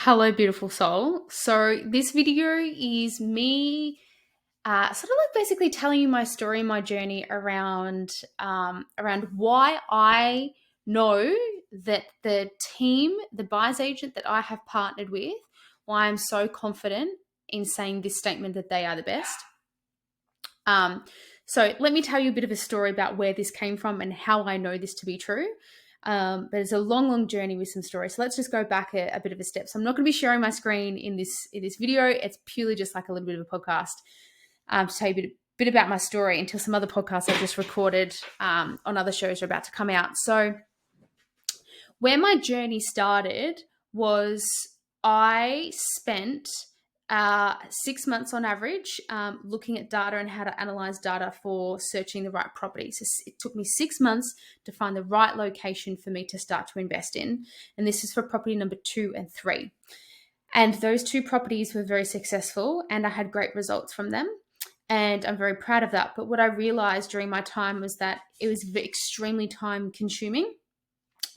Hello, beautiful soul. So this video is me sort of like basically telling you my story, my journey around why I know that the team, the buyer's agent that I have partnered with, why I'm so confident in saying this statement that they are the best. So let me tell you a bit of a story about where this came from and how I know this to be true. But it's a long, long journey with some stories. So let's just go back a bit of a step. So I'm not going to be sharing my screen in this video. It's purely just like a little bit of a podcast to tell you a bit about my story until some other podcasts I've just recorded on other shows are about to come out. So where my journey started was I spent 6 months on average looking at data and how to analyze data for searching the right properties. So it took me 6 months to find the right location for me to start to invest in. And this is for property number 2 and 3. And those two properties were very successful and I had great results from them. And I'm very proud of that. But what I realized during my time was that it was extremely time consuming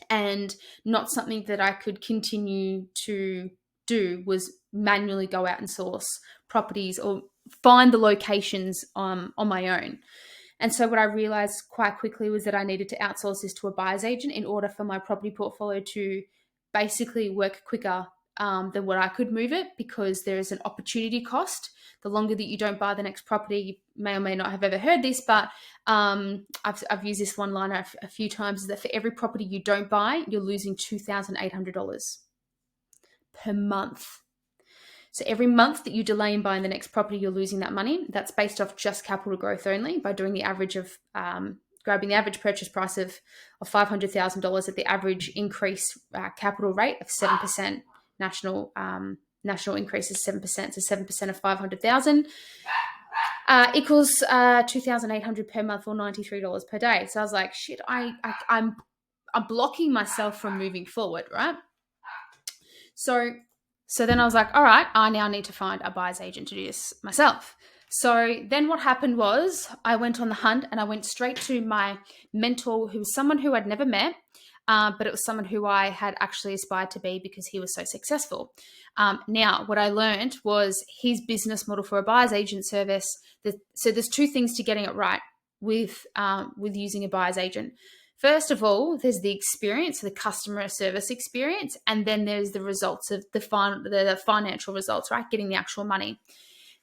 and not something that I could continue to do was manually go out and source properties or find the locations on my own. And so what I realized quite quickly was that I needed to outsource this to a buyer's agent in order for my property portfolio to basically work quicker than what I could move it, because there is an opportunity cost. The longer that you don't buy the next property, you may or may not have ever heard this, but I've used this one liner a few times, is that for every property you don't buy, you're losing $2,800 per month. So every month that you delay in buying the next property, you're losing that money. That's based off just capital growth only by doing the average of grabbing the average purchase price of $500,000 at the average increase capital rate of 7%. National increase is 7%. So 7% of 500,000 equals 2,800 per month or $93 per day. So I was like, shit, I'm blocking myself from moving forward, right? So then I was like, all right, I now need to find a buyer's agent to do this myself. So then what happened was I went on the hunt and I went straight to my mentor, who was someone who I'd never met, but it was someone who I had actually aspired to be because he was so successful. Now, what I learned was his business model for a buyer's agent service. So there's two things to getting it right with using a buyer's agent. First of all, there's the experience, the customer service experience, and then there's the results of the financial results, right? Getting the actual money.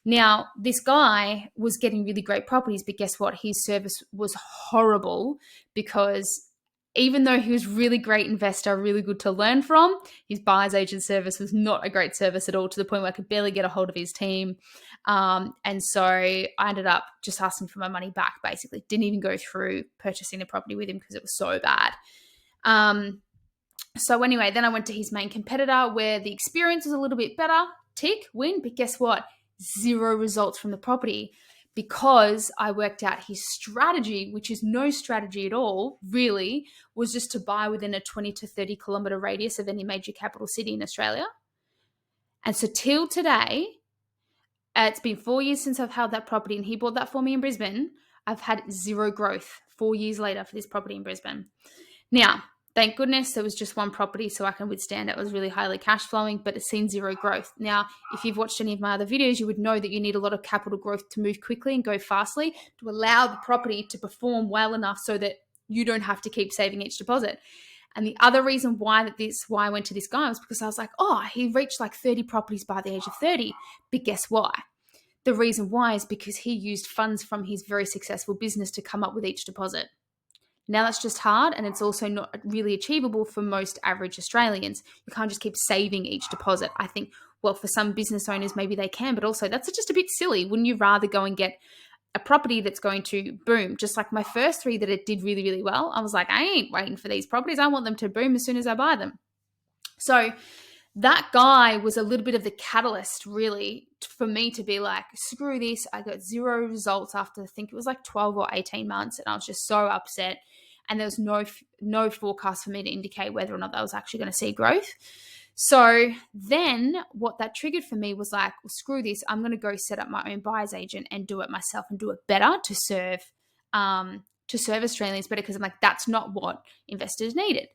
Now, this guy was getting really great properties, but guess what? His service was horrible because even though he was really great investor, really good to learn from, his buyer's agent service was not a great service at all, to the point where I could barely get a hold of his team. And so I ended up just asking for my money back, basically. Didn't even go through purchasing the property with him because it was so bad. So anyway, then I went to his main competitor where the experience was a little bit better. Tick, win. But guess what? Zero results from the property, because I worked out his strategy, which is no strategy at all, really, was just to buy within a 20 to 30 kilometre radius of any major capital city in Australia. And so till today, it's been 4 years since I've held that property, and he bought that for me in Brisbane. I've had zero growth 4 years later for this property in Brisbane. Now, thank goodness there was just one property, so I can withstand it. It was really highly cash flowing, but it's seen zero growth. Now, if you've watched any of my other videos, you would know that you need a lot of capital growth to move quickly and go fastly to allow the property to perform well enough so that you don't have to keep saving each deposit. And the other reason why I went to this guy was because I was like, oh, he reached like 30 properties by the age of 30. But guess why? The reason why is because he used funds from his very successful business to come up with each deposit. Now that's just hard, and it's also not really achievable for most average Australians. You can't just keep saving each deposit. I think, well, for some business owners, maybe they can, but also that's just a bit silly. Wouldn't you rather go and get a property that's going to boom? Just like my first 3 that it did really, really well. I was like, I ain't waiting for these properties. I want them to boom as soon as I buy them. So that guy was a little bit of the catalyst, really, for me to be like, screw this. I got zero results after, I think it was like 12 or 18 months, and I was just so upset. And there was no forecast for me to indicate whether or not that was actually going to see growth. So then what that triggered for me was like, well, screw this. I'm going to go set up my own buyer's agent and do it myself and do it better to serve Australians better, because I'm like, that's not what investors needed.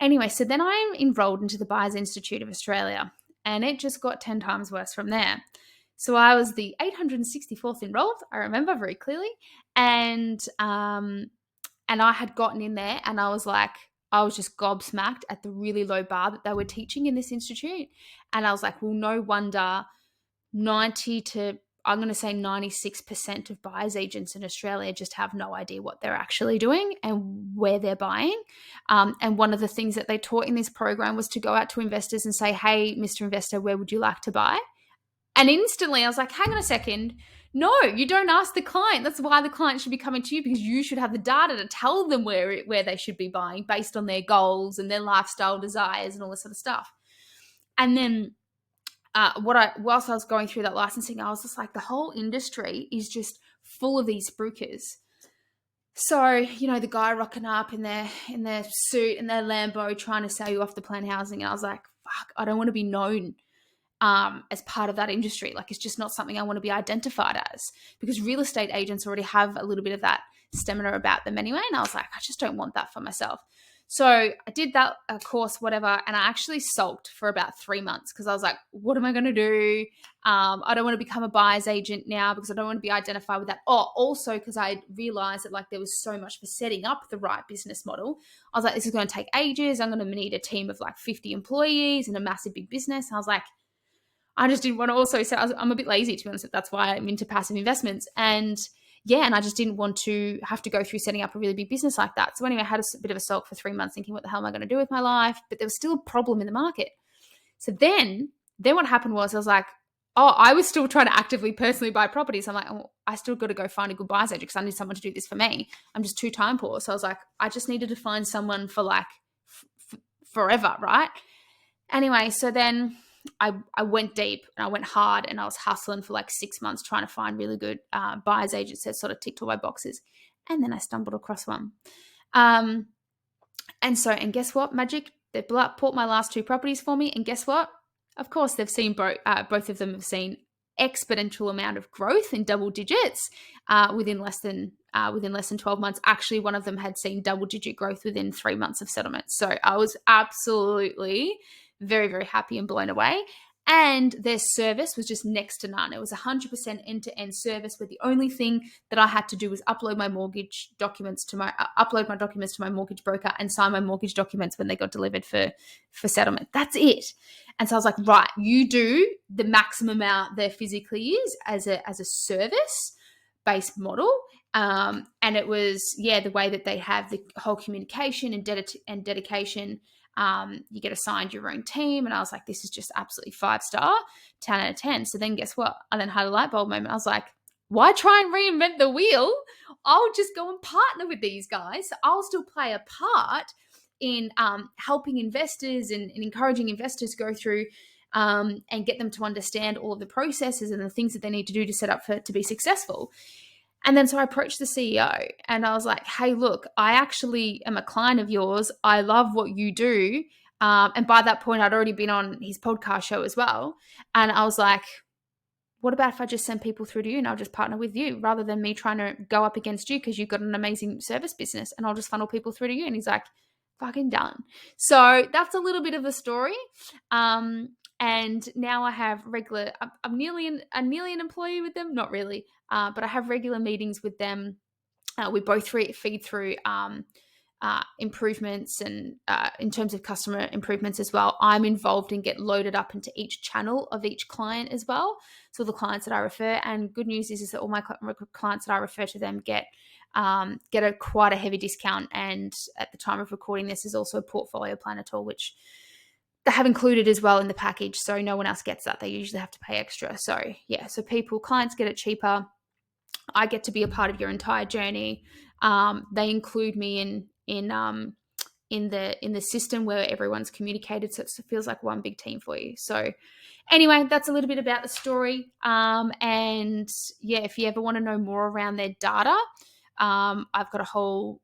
Anyway, so then I enrolled into the Buyers Institute of Australia. and it just got 10 times worse from there. So I was the 864th enrolled, I remember very clearly, and I had gotten in there, and I was just gobsmacked at the really low bar that they were teaching in this institute. And I was like, well, no wonder 90 to, I'm going to say 96% of buyers agents in Australia just have no idea what they're actually doing and where they're buying. And one of the things that they taught in this program was to go out to investors and say, hey, Mr. Investor, where would you like to buy? And instantly I was like, hang on a second. No, you don't ask the client. That's why the client should be coming to you, because you should have the data to tell them where they should be buying based on their goals and their lifestyle desires and all this sort of stuff. And then whilst I was going through that licensing, I was just like, the whole industry is just full of these spruikers. So, the guy rocking up in their suit and their Lambo trying to sell you off the plan housing. And I was like, fuck, I don't want to be known as part of that industry. Like, it's just not something I want to be identified as, because real estate agents already have a little bit of that stamina about them anyway. And I was like, I just don't want that for myself. So I did that course, whatever, and I actually sulked for about 3 months because I was like, what am I going to do? I don't want to become a buyer's agent now because I don't want to be identified with that. Oh, also because I realized that like there was so much for setting up the right business model. I was like, this is going to take ages. I'm going to need a team of like 50 employees and a massive big business. And I was like, I just didn't want to also say, I'm a bit lazy, to be honest. That's why I'm into passive investments. And I just didn't want to have to go through setting up a really big business like that. So anyway, I had a bit of a sulk for 3 months thinking, what the hell am I going to do with my life? But there was still a problem in the market. So then what happened was I was like, I was still trying to actively personally buy properties. I'm like, I still got to go find a good buyer's agent because I need someone to do this for me. I'm just too time poor. So I was like, I just needed to find someone for like forever, right? Anyway, so then I went deep and I went hard and I was hustling for like 6 months trying to find really good buyer's agents that sort of ticked all my boxes. And then I stumbled across one. And guess what, Magic? They bought my last 2 properties for me. And guess what? Of course, they've seen both of them have seen exponential amount of growth in double digits within less than 12 months. Actually, one of them had seen double-digit growth within 3 months of settlement. So I was absolutely very, very happy and blown away. And their service was just next to none. It was 100% end-to-end service, where the only thing that I had to do was upload my documents to my mortgage broker and sign my mortgage documents when they got delivered for settlement. That's it. And so I was like, right, you do the maximum amount there physically is as a service-based model. And it was, the way that they have the whole communication and dedication. You get assigned your own team. And I was like, this is just absolutely 5-star, 10 out of 10. So then guess what? I then had a light bulb moment. I was like, why try and reinvent the wheel? I'll just go and partner with these guys. So I'll still play a part in helping investors and encouraging investors to go through and get them to understand all of the processes and the things that they need to do to set up to be successful. And then so I approached the CEO and I was like, hey, look, I actually am a client of yours. I love what you do. And by that point, I'd already been on his podcast show as well. And I was like, what about if I just send people through to you and I'll just partner with you rather than me trying to go up against you because you've got an amazing service business, and I'll just funnel people through to you. And he's like, fucking done. So that's a little bit of the story. And now I have I'm nearly an employee with them. Not really, but I have regular meetings with them. We both feed through improvements and in terms of customer improvements as well. I'm involved and get loaded up into each channel of each client as well. So the clients that I refer, and good news is that all my clients that I refer to them get quite a heavy discount. And at the time of recording this is also a portfolio planner tool, which they have included as well in the package. So no one else gets that. They usually have to pay extra. So clients get it cheaper. I get to be a part of your entire journey. They include me in the system where everyone's communicated, so it feels like one big team for you. So anyway, that's a little bit about the story. And if you ever want to know more around their data, I've got a whole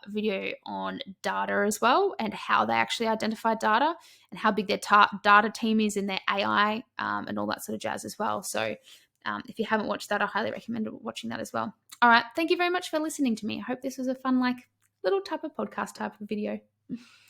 video on data as well, and how they actually identify data and how big their data team is in their AI and all that sort of jazz as well. So if you haven't watched that, I highly recommend watching that as well. All right. Thank you very much for listening to me. I hope this was a fun, little type of podcast type of video.